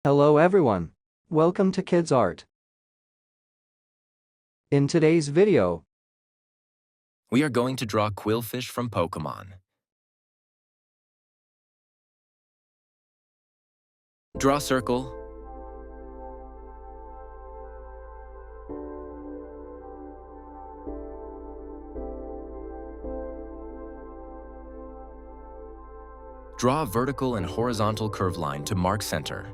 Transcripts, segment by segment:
Hello everyone. Welcome to Kidz Art. In today's video, we are going to draw Qwilfish from Pokemon. Draw circle. Draw a vertical and horizontal curved line to mark center.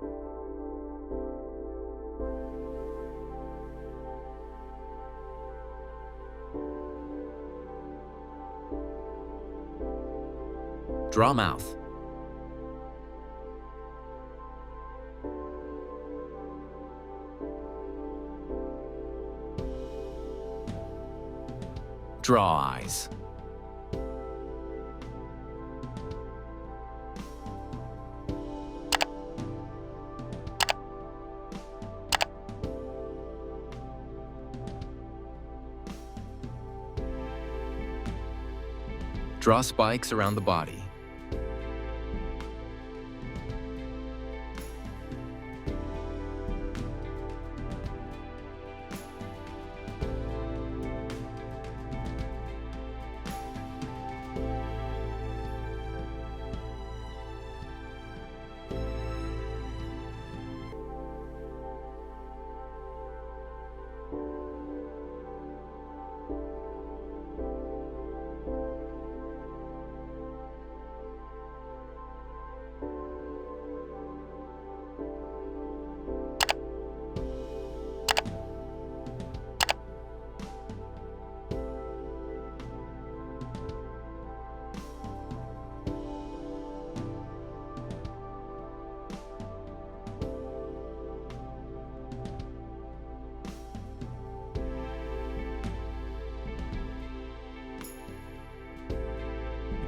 Draw mouth. Draw eyes. Draw spikes around the body.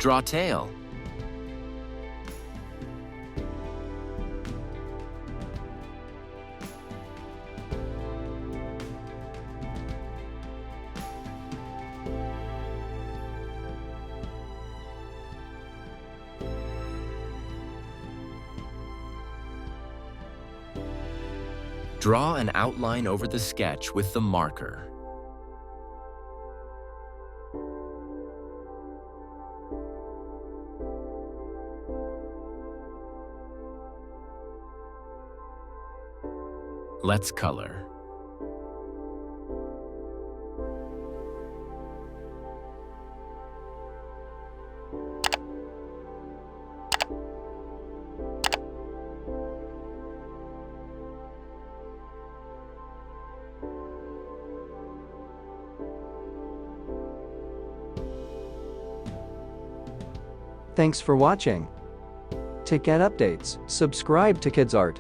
Draw tail. Draw an outline over the sketch with the marker. Let's color. thanks for watching. To get updates, subscribe to Kidz Art.